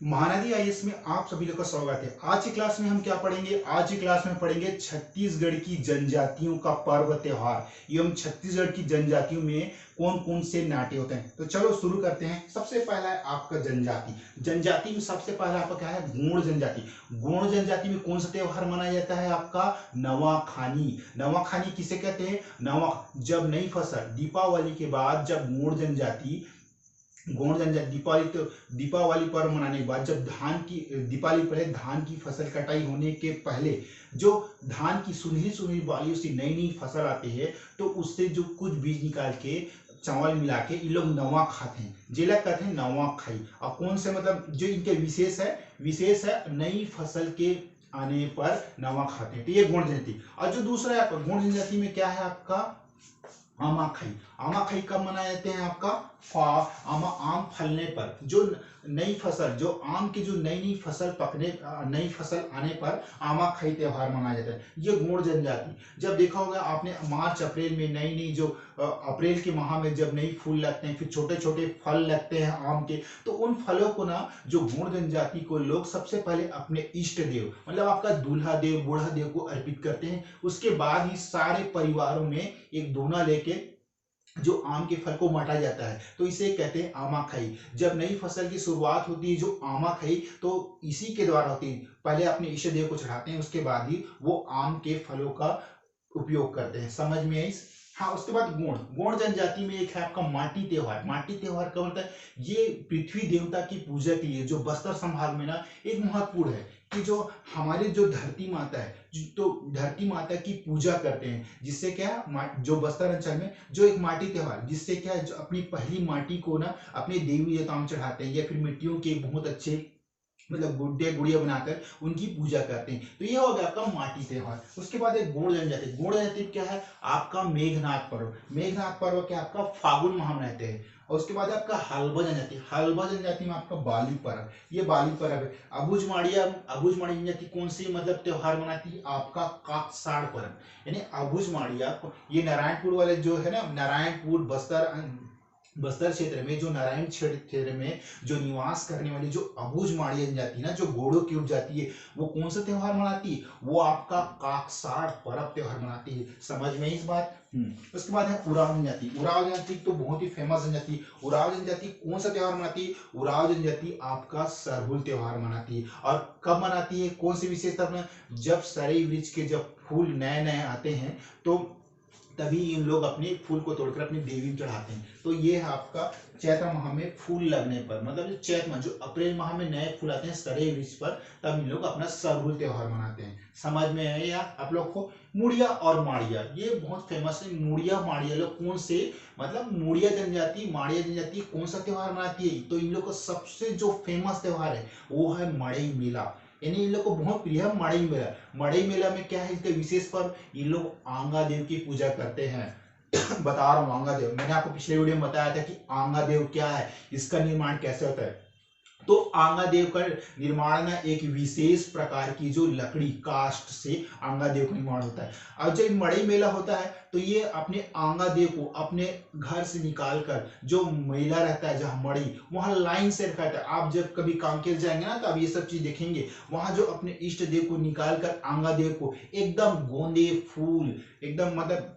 Mahanadi IAS में आप सभी लोग का स्वागत है। आज की क्लास में हम क्या पढ़ेंगे? आज की क्लास में पढ़ेंगे छत्तीसगढ़ की जनजातियों का पर्व त्योहार एवं छत्तीसगढ़ की जनजातियों में कौन कौन से नाट्य होते हैं। तो चलो शुरू करते हैं। सबसे पहला है आपका जनजाति। जनजाति में सबसे पहला आपका क्या है? गोंड जनजाति। गोंड जनजाति में कौन सा त्योहार मनाया जाता है? आपका नवाखानी। नवाखानी किसे कहते हैं? जब नई फसल दीपावली के बाद जब गौड़ जनजाति दीपावली पर्व मनाने के बाद जब दीपावली पहले धान की फसल कटाई होने के पहले जो धान की सुनहरी सुनहरी बालियों से नई नई फसल आती है, तो उससे जो कुछ बीज निकाल के चावल मिला के ये लोग नवा खाते हैं, जिला कहते हैं नवा खाई। और कौन से मतलब जो इनके विशेष है नई फसल के आने पर नवा खाते हैं। तो ये गौड़ जनजाति। और जो दूसरा है आपका गौड़ जनजाति में क्या है? आपका आमाखाई। आमाखाई कब मनाए जाते हैं? आपका आम फलने पर जो नई फसल, जो आम की जो नई नई फसल आने पर आमाखाई त्योहार मनाया जाता है। ये गौड़ जनजाति। जब देखा होगा आपने मार्च अप्रैल में नई जो अप्रैल के माह में जब नई फूल लगते हैं, फिर छोटे छोटे फल लगते हैं आम के, तो उन फलों को ना जो गौड़ जनजाति को लोग सबसे पहले अपने इष्ट देव मतलब आपका दूल्हा देव बूढ़ा देव को अर्पित करते हैं। उसके बाद ही सारे परिवारों में एक दोना लेके जो आम के फल को बांटा जाता है, तो इसे कहते हैं आमाखाई। जब नई फसल की शुरुआत होती है जो आमाखाई, तो इसी के द्वारा होती है। पहले अपने इष्ट देव को चढ़ाते हैं, उसके बाद ही वो आम के फलों का उपयोग करते हैं। समझ में आई? हाँ, उसके बाद गोंड जनजाति में एक है आपका माटी त्योहार। माटी त्योहार का मतलब ये पृथ्वी देवता की पूजा के लिए जो बस्तर संभाग में ना एक महत्वपूर्ण है कि जो हमारी जो धरती माता है, तो धरती माता की पूजा करते हैं, जिससे क्या जो बस्तर अंचल में जो एक माटी त्योहार, जिससे क्या जो अपनी पहली माटी को ना अपने देवी देवताओं में चढ़ाते हैं या फिर मिट्टियों के बहुत अच्छे मतलब गुड्डे गुड़िया बनाकर उनकी पूजा करते हैं। तो ये हो गया आपका माटी त्योहार। उसके बाद एक गौड़ जनजाति। गौड़ जनजाति क्या है? आपका मेघनाथ पर्व। मेघनाथ पर्व क्या आपका फागुन माह मनाते हैं। और उसके बाद आपका हल्बा जनजाति। हल्बा जनजाति में आपका बाली पर्व। ये बाली पर्व है। अबुझ माड़ी जनजाति कौन सी मतलब त्योहार मनाती है? आपका काकसाड़ पर्व। यानी अबुझ माड़िया ये नारायणपुर वाले जो है ना, नारायणपुर बस्तर क्षेत्र में जो नारायण क्षेत्र में जो निवास करने वाली जो अबुझ माड़िया जनजाति ना, जो घोड़ों की उपजाति है, वो कौन सा त्योहार मनाती है? वो आपका काकसाड़ पर्व त्योहार मनाती है। समझ में इस बात? उसके बाद है उराव जनजाति। उराव जनजाति तो बहुत ही फेमस जनजाति। उराव जनजाति कौन सा त्योहार मनाती है? उराव जनजाति आपका सरहुल त्योहार मनाती है। और कब मनाती है? कौन सी विशेषता में? जब सरई वृक्ष के जब फूल नए नए आते हैं, तो तभी इन लोग अपने फूल को तोड़कर अपनी देवी में चढ़ाते हैं। तो ये है आपका चैत्र माह में फूल लगने पर, मतलब जो चैत्र माह, जो अप्रैल माह में नए फूल आते हैं सरे वृक्ष पर, तब इन लोग अपना सरहुल त्योहार मनाते हैं। समझ में है या आप लोग को? मुड़िया और माड़िया ये बहुत फेमस है। मुड़िया माड़िया लोग कौन से मतलब मुड़िया जनजाति माड़िया जनजाति कौन सा त्योहार मनाती है? तो इन लोग का सबसे जो फेमस त्योहार है वो है मड़ई मेला। यानी इन लोग को बहुत प्रिय है मड़ई मेला। मड़ई मेला में क्या है इसका विशेष पर्व? ये लोग आंगा देव की पूजा करते हैं। बता रहा हूँ आंगा देव, मैंने आपको पिछले वीडियो में बताया था कि आंगा देव क्या है, इसका निर्माण कैसे होता है। तो आंगा देव का निर्माण ना एक विशेष प्रकार की जो लकड़ी काष्ठ से आंगा देव का निर्माण होता है। और जब मड़ई मेला होता है तो ये अपने आंगा देव को अपने घर से निकाल कर जो मेला रहता है जहाँ मड़ई, वहां लाइन से रखा था। आप जब कभी कांकेर जाएंगे ना तो आप ये सब चीज देखेंगे। वहां जो अपने इष्ट देव को निकाल कर आंगा देव को एकदम गोंदे फूल, एकदम मतलब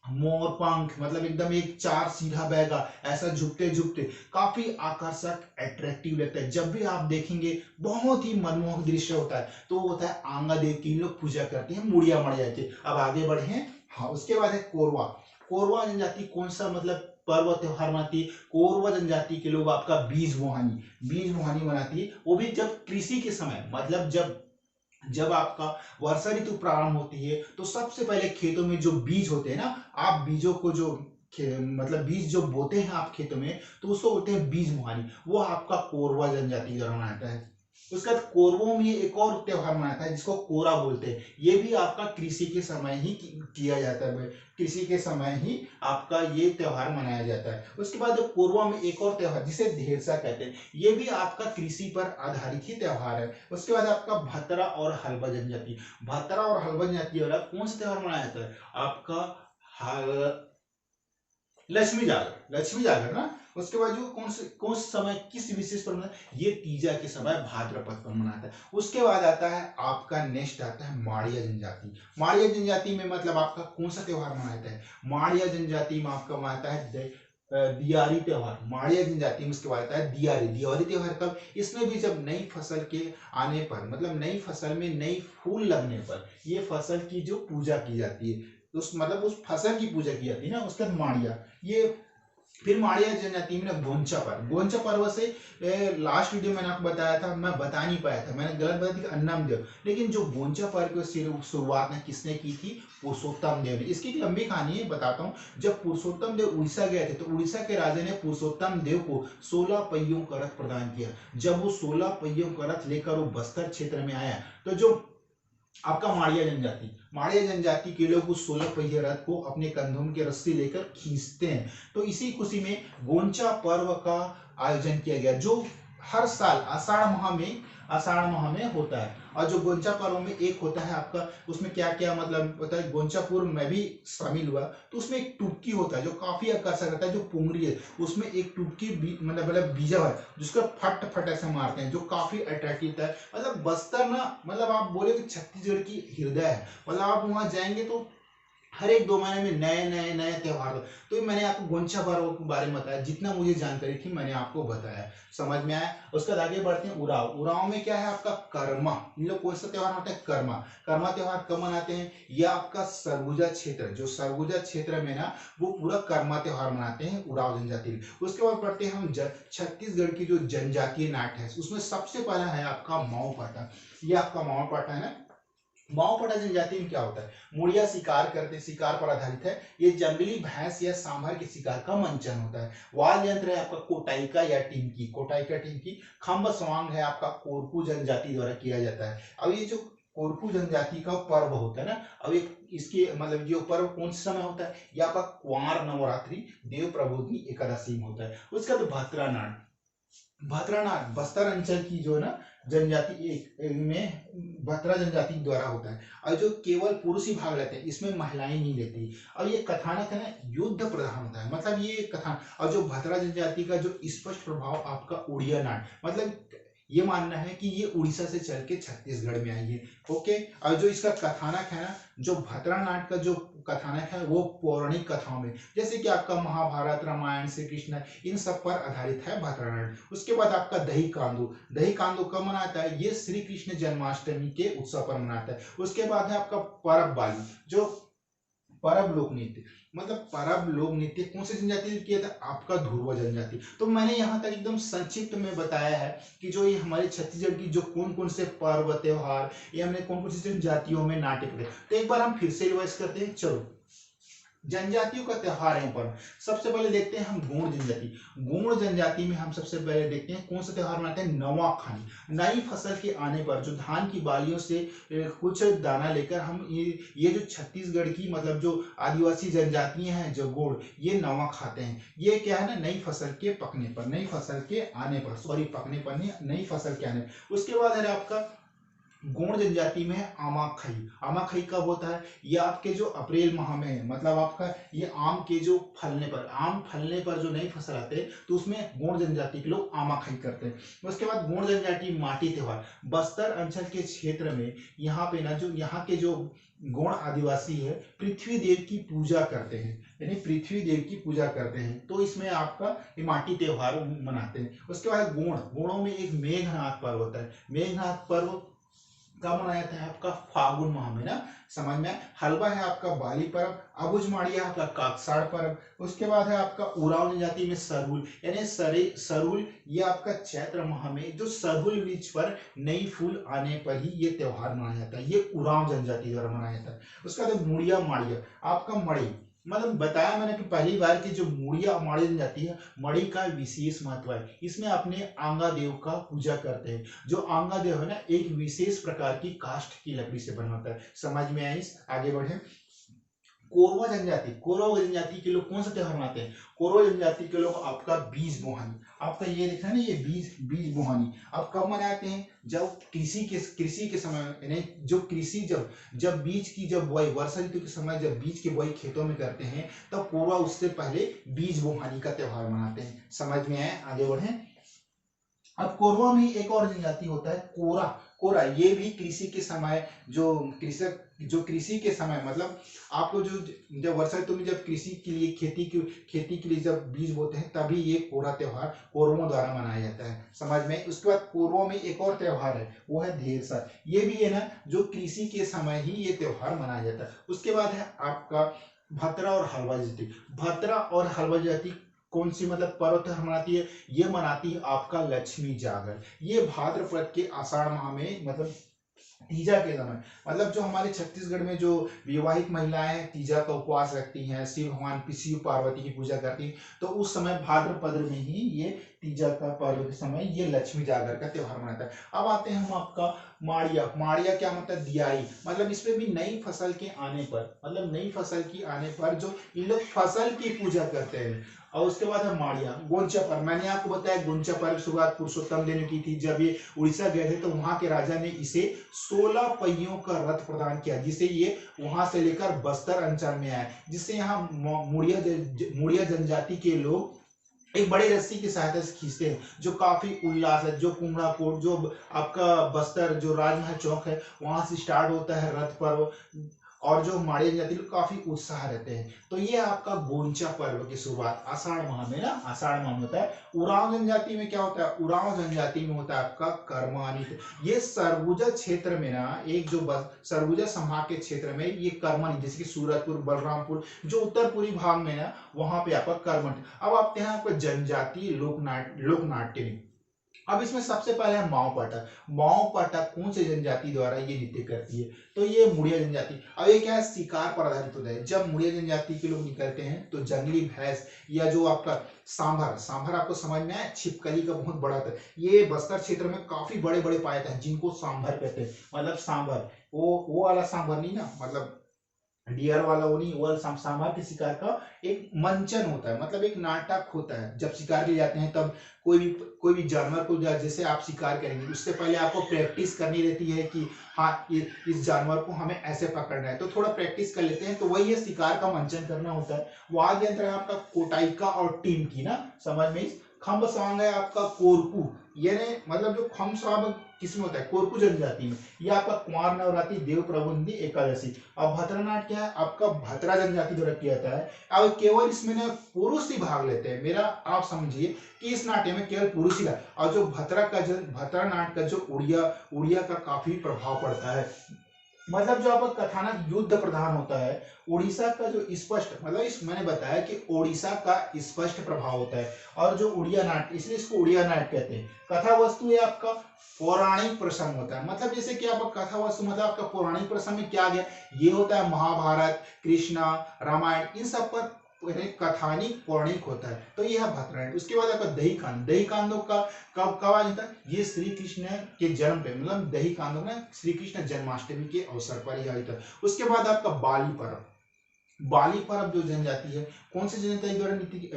मोर पंख, मतलब एकदम एक चार सीधा बैगा ऐसा झुकते झुकते काफी आकर्षक अट्रैक्टिव लगता है। जब भी आप देखेंगे बहुत ही मनमोहक दृश्य होता है। तो वो होता है आंगा देव की लोग पूजा करते हैं मुड़िया मड़िया के। अब आगे बढ़े हैं। हाँ, उसके बाद है कोरवा। कोरवा जनजाति कौन सा मतलब पर्व त्योहार मनाती है? कोरवा जनजाति के लोग आपका बीज मुहानी मनाती है। वो भी जब कृषि के समय, मतलब जब आपका वर्षा ऋतु प्रारंभ होती है, तो सबसे पहले खेतों में जो बीज होते हैं ना, आप बीजों को जो मतलब बीज जो बोते हैं आप खेतों में, तो उसको बोलते हैं बीज मुहानी। वो आपका कोरवा जनजाति द्वारा मनाया जाता है। उसके बाद कोरवों में एक और त्योहार मनाता है जिसको कोरा बोलते हैं। ये भी आपका कृषि के समय ही किया जाता है। कृषि के समय ही आपका ये त्योहार मनाया जाता है। उसके बाद कोरवा में एक और त्योहार जिसे ढेरसा कहते हैं, ये भी आपका कृषि पर आधारित ही त्योहार है। उसके बाद आपका भतरा और हल्बा जनजाति। भतरा और हल्बा जनजाति वाला कौन सा त्योहार मनाया जाता है? आपका लक्ष्मी जागर ना। उसके बाद जो कौन से समय किस विशेष पर मनाता है, ये तीजा के समय भाद्रपद पर मनाता है। उसके बाद आता है आपका नेक्स्ट आता है माड़िया जनजाति। माड़िया जनजाति में मतलब आपका कौन सा त्योहार मनाता है, माड़िया जनजाति में आपका मनाता है दियारी त्योहार। माड़िया जनजाति में उसके बाद आता है दियारी। दिवाली त्योहार कब, इसमें भी जब नई फसल के आने पर, मतलब नई फसल में नई फूल लगने पर ये फसल की जो पूजा की जाती है, उस मतलब उस फसल की पूजा की जाती है ना, उसके बाद माड़िया। ये फिर माड़िया जनजाति में ना गोंचा पर्व। गोंचा पर्व से लास्ट वीडियो मैंने आपको बताया था, मैं बता नहीं पाया था, मैंने गलत बताया था कि अन्नम देव, लेकिन जो गोंचा पर्व की शुरुआत में किसने की थी, पुरुषोत्तम देव ने। इसकी एक लंबी कहानी है, बताता हूँ। जब पुरुषोत्तम देव उड़ीसा गए थे तो उड़ीसा के राजा ने पुरुषोत्तम देव को 16 पहियों का रथ प्रदान किया। जब वो 16 पहियों का रथ लेकर वो बस्तर क्षेत्र में आया तो जो आपका माड़िया जनजाति के लोग उस 16 पहिए रथ को अपने कंधों के रस्सी लेकर खींचते हैं। तो इसी खुशी में गोंचा पर्व का आयोजन किया गया, जो हर साल आषाढ़ माह में होता है। और जो गोंचा पर्व में एक होता है आपका, उसमें क्या क्या मतलब होता है, गोंचा पर्व में भी शामिल हुआ तो उसमें एक टुबकी होता है जो काफी आकर्षक रहता है, जो पुंगरी है उसमें एक टुबकी मतलब बीजा है जिसका फट फट ऐसे मारते हैं, जो काफी अट्रैक्टिव था। मतलब बस्तर ना, मतलब आप बोले कि छत्तीसगढ़ की हृदय है। मतलब आप वहां जाएंगे तो हर एक 2 महीने में नए त्योहार। तो मैंने आपको गोंचा पर्व के बारे में बताया, जितना मुझे जानकारी थी मैंने आपको बताया, समझ में आया। उसके बाद आगे बढ़ते हैं उराव। उराव में क्या है आपका कर्मा। इन लोग कौन सा त्योहार होता है, कर्मा। कर्मा त्योहार कब मनाते हैं, यह आपका सरगुजा क्षेत्र, जो सरगुजा क्षेत्र में ना वो पूरा कर्मा त्योहार मनाते हैं उराव जनजाति। उसके बाद बढ़ते हैं हम छत्तीसगढ़ की जो जनजातीय नाट्य है, उसमें सबसे पहला है आपका माओ पाटा। ये आपका माओ पाटा है ना। माओ पाटा जनजाति में क्या होता है, मुड़िया शिकार करते, शिकार पर आधारित है। ये जंगली भैंस या सांभर के शिकार का मंचन होता है। वाद्य यंत्र है आपका कोटाइका या टिमकी, कोटाइका टिमकी। खम्ब स्वांग है आपका कोरकू जनजाति द्वारा किया जाता है। अब ये जो कोरकू जनजाति का पर्व होता है ना, अब एक इसके मतलब जो पर्व कौन से समय होता है, ये आपका कुंवार नवरात्रि देव प्रबोधनी एकादशी में होता है। उसका तो भाद्रानाट। भाद्रानाट बस्तर अंचल की जो है ना जनजाति एक में बत्रा जनजाति द्वारा होता है, और जो केवल पुरुष ही भाग लेते हैं, इसमें महिलाएं नहीं लेती। और ये कथानक है ना युद्ध प्रधान होता है, मतलब ये कथान। और जो बत्रा जनजाति का जो स्पष्ट प्रभाव आपका उड़िया नाट, मतलब ये मानना है कि ये उड़ीसा से चल के छत्तीसगढ़ में आई है। ओके। और जो इसका कथानक है ना, जो भद्रा नाट का जो कथानक है वो पौराणिक कथाओं में, जैसे कि आपका महाभारत, रामायण, श्री कृष्ण, इन सब पर आधारित है भद्रा नाट। उसके बाद आपका दही कांदू। दही कांदू कब मनाता है, ये श्री कृष्ण जन्माष्टमी के उत्सव पर मनाता है। उसके बाद है आपका परब बाली, जो परब लोक नृत्य, मतलब परब लोक नृत्य कौन सी जनजाति ने किया था, आपका ध्रुव जनजाति। तो मैंने यहाँ तक एकदम संक्षिप्त में बताया है कि जो ये हमारे छत्तीसगढ़ की जो कौन कौन से पर्व त्योहार, ये हमने कौन कौन सी जनजातियों में नाट्य पढ़े। तो एक बार हम फिर से रिवाइज करते हैं, चलो। जनजातियों का त्योहार है पर सबसे पहले देखते हैं हम गोंड जनजाति। गोंड जनजाति में हम सबसे पहले देखते हैं कौन सा त्योहार मनाते हैं, नवाखानी। नई फसल के आने पर जो धान की बालियों से कुछ दाना लेकर हम ये जो छत्तीसगढ़ की मतलब जो आदिवासी जनजातियां हैं जो गोंड, ये नवा खाते हैं। ये क्या है ना, नई फसल के पकने पर, नई फसल के आने पर, सॉरी पकने पर नहीं, नई फसल के आने पर। उसके बाद है आपका गोंड जनजाति में है आमाखई। आमाखई कब होता है, ये आपके जो अप्रैल माह में है, मतलब आपका ये आम के जो फलने पर, आम फलने पर जो नई फसल आते हैं तो उसमें गोंड जनजाति के लोग आमाखई करते हैं। उसके बाद गोंड जनजाति माटी त्योहार। बस्तर अंचल के क्षेत्र में यहाँ पे ना जो यहाँ के जो गोंड आदिवासी है पृथ्वी देव की पूजा करते हैं, यानी पृथ्वी देव की पूजा करते हैं, तो इसमें आपका ये माटी त्योहार मनाते हैं। उसके बाद गोंडों में एक मेघनाथ पर्व होता है। मेघनाथ पर्व कब मनाया जाता है, आपका फागुन माह में ना, समझ में। हलवा है आपका बाली पर्व। अबुझ माड़िया आपका काकसाड़ पर्व। उसके बाद है आपका उराव जनजाति में सरहुल, यानी सरहुल, ये आपका चैत्र माह में जो सरहुल वृक्ष पर नई फूल आने पर ही ये त्योहार मनाया जाता है, ये उराव जनजाति द्वारा मनाया जाता है। उसके बाद मुड़िया माड़िया आपका मड़ी, मतलब बताया मैंने कि पहली बार की जो मुड़िया माड़ी जाती है, मड़ी का विशेष महत्व है। इसमें अपने आंगा देव का पूजा करते हैं। जो आंगा देव है ना, एक विशेष प्रकार की काष्ठ की लकड़ी से बना होता है। समझ में आई, आगे बढ़े। कोरवा जनजाति के लोग कौन सा त्योहार मनाते हैं? कोरवा जनजाति के लोग आपका बीज बोहानी, आपका ये दिख रहा है ना, ये बीज बोहानी अब कब मनाते हैं? जब कृषि के समय, यानी जो कृषि जब बीज की जब बुआई, वर्षा ऋतु के समय जब बीज की बुआई खेतों में करते हैं, तब कोरवा उससे पहले बीज बोहानी का त्योहार मनाते हैं। समझ में आए? आगे बढ़े। अब कोरवा में एक और जनजाति होता है कोरा। कोरा ये भी कृषि के समय जो कृषि के समय, मतलब आपको जो जब वर्षा ऋतु में जब कृषि के लिए खेती के लिए जब बीज बोते हैं, तभी ये कोरा त्योहार कोरवों द्वारा मनाया जाता है। समझ में? उसके बाद कोरवों में एक और त्योहार है, वो है ढेरसा। ये भी है ना, जो कृषि के समय ही ये त्योहार मनाया जाता है। उसके बाद है आपका भद्रा और हलवा जाति। भद्रा और हलवा जाति कौन सी मतलब पर्व त्योहार मनाती है? ये मनाती है आपका लक्ष्मी जागर। ये भाद्रपद के आषाढ़ माह में, मतलब तीजा के समय, मतलब जो हमारे छत्तीसगढ़ में जो विवाहित महिलाएं हैं, तीजा का उपवास रखती हैं, शिव भगवान शिव पार्वती की पूजा करती हैं, तो उस समय भाद्रपद में ही ये तीजा का पर्व के समय ये लक्ष्मी जागर का त्योहार मनाता है। अब आते हैं हम आपका माड़िया। माड़िया क्या मतलब? दियाई। मतलब इसमें भी नई फसल के आने पर, मतलब नई फसल की आने पर जो इन लोग फसल की पूजा करते हैं। और उसके बाद है माड़िया। गोंचा पर्व, मैंने आपको बताया गोंचा पर्व की शुरुआत पुरुषोत्तम देव ने की थी। जब ये उड़ीसा गए थे तो वहां के राजा ने इसे 16 पहियों का रथ प्रदान किया, जिसे ये वहां से लेकर बस्तर अंचल में आए, जिससे यहाँ मुड़िया जनजाति के लोग एक बड़ी रस्सी की सहायता से खींचते हैं, जो काफी उल्लास है। जो कुमड़ा कोट, जो आपका बस्तर जो राजमहल चौक है, वहां से स्टार्ट होता है रथ पर्व। और जो माड़िया जाति लोग काफी उत्साह रहते हैं। तो ये आपका गोंचा पर्व की शुरुआत आषाढ़ माह में ना, आषाढ़ माह में होता है। उरांव जनजाति में क्या होता है? उरांव जनजाति में होता है आपका कर्मानित। ये सरगुजा क्षेत्र में ना, एक जो सरगुजा संभाग के क्षेत्र में ये कर्मानित, जैसे कि सूरतपुर, बलरामपुर, जो उत्तर पूर्वी भाग में ना, वहां पे आपका कर्मानित। अब आते हैं आपका जनजातीय लोकनाट्य में। अब इसमें सबसे पहले है माओ पाटा। माओ पाटा कौन से जनजाति द्वारा ये नृत्य करती है? तो ये मुड़िया जनजाति। अब ये क्या है? शिकार पर आधारित होता है। जब मुड़िया जनजाति के लोग निकलते हैं तो जंगली भैंस या जो आपका सांभर आपको समझ में आया, छिपकली का बहुत बड़ा होता है। ये बस्तर क्षेत्र में काफी बड़े बड़े पाए जाते हैं, जिनको सांभर कहते हैं। मतलब सांभर वो वाला सांभर नहीं ना, मतलब डियर वाला वो नहीं, वो सांभर के शिकार का एक मंचन होता है, मतलब एक नाटक होता है। जब शिकार के लिए जाते हैं तब कोई भी जानवर को जैसे आप शिकार करेंगे, उससे पहले आपको प्रैक्टिस करनी रहती है कि हाँ इस जानवर को हमें ऐसे पकड़ना है, तो थोड़ा प्रैक्टिस कर लेते हैं। तो वही है, शिकार का मंचन करना होता है। वो आगे अंतर है आपका कोटाइका और टीम की ना, समझ में। खम्ब सांग है आपका कोरकू, यानी मतलब जो खम्ब सांग किसमें होता है? कोरकू जनजाति में। ये आपका कुमार नवरात्रि, देव प्रबंधी एकादशी। अब भद्रनाट्य क्या है? आपका भद्रा जनजाति द्वारा किया जाता है। अब केवल इसमें ना पुरुष ही भाग लेते हैं। मेरा आप समझिए कि इस नाट्य में केवल पुरुष ही। और जो भद्रा नाट्य का जो उड़िया का काफी प्रभाव पड़ता है। मतलब जो आपका कथानक युद्ध प्रधान होता है। उड़ीसा का जो स्पष्ट, मतलब मैंने बताया कि उड़ीसा का स्पष्ट प्रभाव होता है। और जो उड़िया नाट्य, इसलिए इसको उड़िया नाट्य कहते हैं। कथा वस्तु है आपका पौराणिक प्रसंग होता है। मतलब जैसे कि आपका कथा वस्तु, मतलब आपका पौराणिक प्रसंग में क्या आ गया? ये होता है महाभारत, कृष्णा, रामायण, इन सब पर कथानिक पौराणिक होता है। तो यह भद्रनाट्य। उसके बाद आपका दही कांड। दही कांडों का कब आ जाता है? ये श्री कृष्ण के जन्म पे, मतलब दही कांडों में श्री कृष्ण जन्माष्टमी के अवसर पर ही आ जाता है। उसके बाद आपका बाली पर्व। बाली पर्व जो जनजाति है, कौन सी जनजाति द्वारा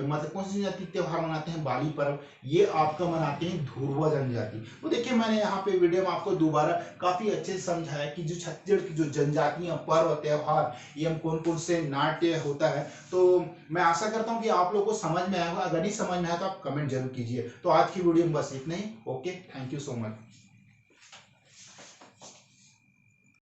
मतलब कौन सी जनजाति त्योहार मनाते हैं? बाली पर्व ये आपका मनाते हैं धुरवा जनजाति। तो देखिए, मैंने यहाँ पे वीडियो में आपको दोबारा काफी अच्छे से समझाया कि जो छत्तीसगढ़ की जो जनजातियां, पर्व, त्योहार, ये कौन कौन से नाट्य होता है। तो मैं आशा करता हूँ कि आप लोग को समझ में आएगा। अगर नहीं समझ में आया तो आप कमेंट जरूर कीजिए। तो आज की वीडियो में बस इतना ही। Okay, thank you so much.